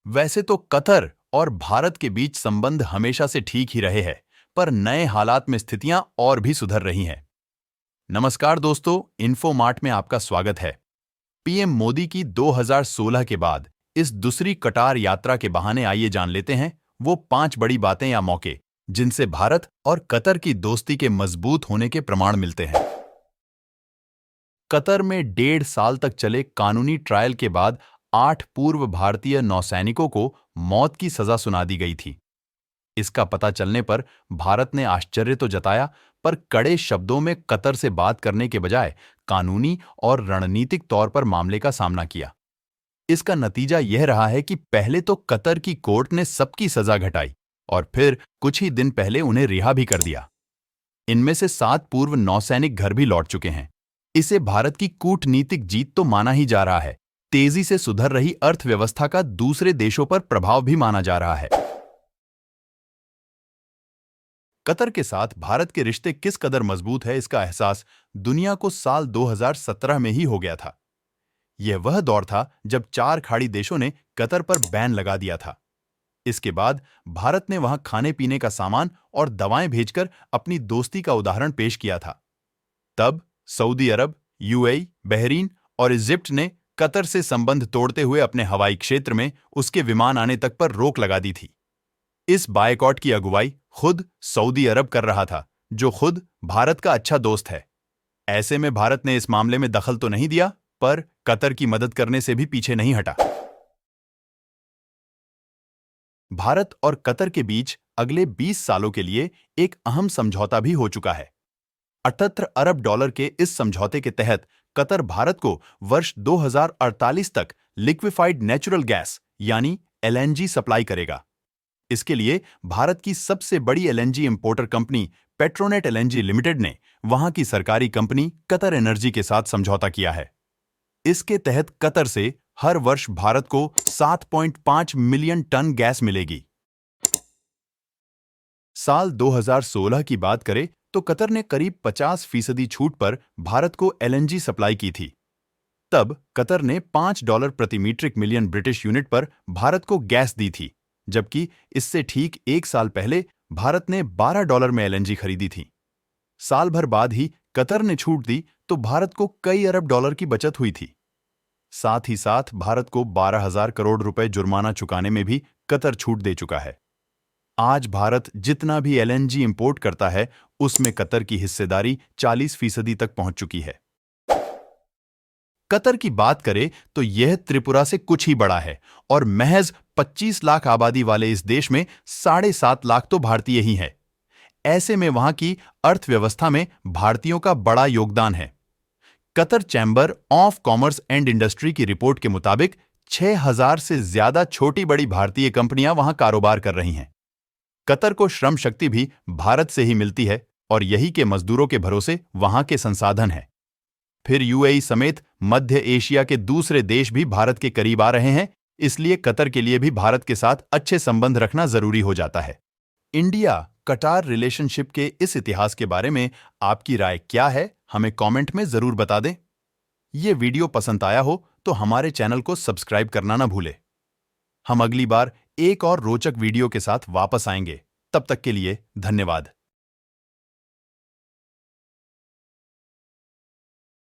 वैसे तो कतर और भारत के बीच संबंध हमेशा से ठीक ही रहे हैं, पर नए हालात में स्थितियां और भी सुधर रही हैं। नमस्कार दोस्तों, इन्फोमार्ट में आपका स्वागत है। पीएम मोदी की 2016 के बाद इस दूसरी कटार यात्रा के बहाने आइए जान लेते हैं वो 5 बड़ी बातें या मौके जिनसे भारत और कतर की दोस्ती के मजबूत होने के प्रमाण मिलते हैं। कतर में 1.5 साल तक चले कानूनी ट्रायल के बाद 8 पूर्व भारतीय नौसैनिकों को मौत की सजा सुना दी गई थी। इसका पता चलने पर भारत ने आश्चर्य तो जताया, पर कड़े शब्दों में कतर से बात करने के बजाय कानूनी और रणनीतिक तौर पर मामले का सामना किया। इसका नतीजा यह रहा है कि पहले तो कतर की कोर्ट ने सबकी सजा घटाई और फिर कुछ ही दिन पहले उन्हें रिहा भी कर दिया। इनमें से 7 पूर्व नौसैनिक घर भी लौट चुके हैं। इसे भारत की कूटनीतिक जीत तो माना ही जा रहा है। तेजी से सुधर रही अर्थव्यवस्था का दूसरे देशों पर प्रभाव भी माना जा रहा है। कतर के साथ भारत के रिश्ते किस कदर मजबूत है, इसका एहसास दुनिया को साल 2017 में ही हो गया था। यह वह दौर था जब 4 खाड़ी देशों ने कतर पर बैन लगा दिया था। इसके बाद भारत ने वहां खाने पीने का सामान और दवाएं भेजकर अपनी दोस्ती का उदाहरण पेश किया था। तब सऊदी अरब, यूएई, बहरीन और इजिप्ट ने कतर से संबंध तोड़ते हुए अपने हवाई क्षेत्र में उसके विमान आने तक पर रोक लगा दी थी। इस बायकॉट की अगुवाई खुद सऊदी अरब कर रहा था, जो खुद भारत का अच्छा दोस्त है। ऐसे में भारत ने इस मामले में दखल तो नहीं दिया, पर कतर की मदद करने से भी पीछे नहीं हटा। भारत और कतर के बीच अगले 20 सालों के लिए एक अहम समझौता भी हो चुका है। 78 अरब डॉलर के इस समझौते के तहत कतर भारत को वर्ष 2048 तक लिक्विफाइड नेचुरल गैस यानी एलएनजी सप्लाई करेगा। इसके लिए भारत की सबसे बड़ी LNG importer company Petronet LNG limited ने वहां की सरकारी कंपनी कतर एनर्जी के साथ समझौता किया है। इसके तहत कतर से हर वर्ष भारत को 7.5 मिलियन टन गैस मिलेगी। साल 2016 की बात करें तो कतर ने करीब 50% छूट पर भारत को एलएनजी सप्लाई की थी। तब कतर ने $5 प्रति मीट्रिक मिलियन ब्रिटिश यूनिट पर भारत को गैस दी थी, जबकि इससे ठीक 1 साल पहले भारत ने $12 में एलएनजी खरीदी थी। साल भर बाद ही कतर ने छूट दी तो भारत को कई अरब डॉलर की बचत हुई थी। साथ ही साथ भारत को 12,000 करोड़ रुपए जुर्माना चुकाने में भी कतर छूट दे चुका है। आज भारत जितना भी एलएनजी इंपोर्ट करता है, उसमें कतर की हिस्सेदारी 40% तक पहुंच चुकी है। कतर की बात करें तो यह त्रिपुरा से कुछ ही बड़ा है और महज 25 लाख आबादी वाले इस देश में 7.5 लाख तो भारतीय ही हैं। ऐसे में वहां की अर्थव्यवस्था में भारतीयों का बड़ा योगदान है। Qatar chamber of commerce and industry की रिपोर्ट के मुताबिक 6,000 से ज्यादा छोटी बड़ी भारतीय कंपनियां वहां कारोबार कर रही हैं। कतर को श्रम शक्ति भी भारत से ही मिलती है और यही के मजदूरों के भरोसे वहां के संसाधन हैं। फिर यूएई समेत मध्य एशिया के दूसरे देश भी भारत के करीब आ रहे हैं, इसलिए कतर के लिए भी भारत के साथ अच्छे संबंध रखना जरूरी हो जाता है। इंडिया कटार रिलेशनशिप के इस इतिहास के बारे में आपकी राय क्या है, हमें कमेंट में जरूर बता दें। ये वीडियो पसंद आया हो तो हमारे चैनल को सब्सक्राइब करना ना भूलें। हम अगली बार एक और रोचक वीडियो के साथ वापस आएंगे। तब तक के लिए धन्यवाद।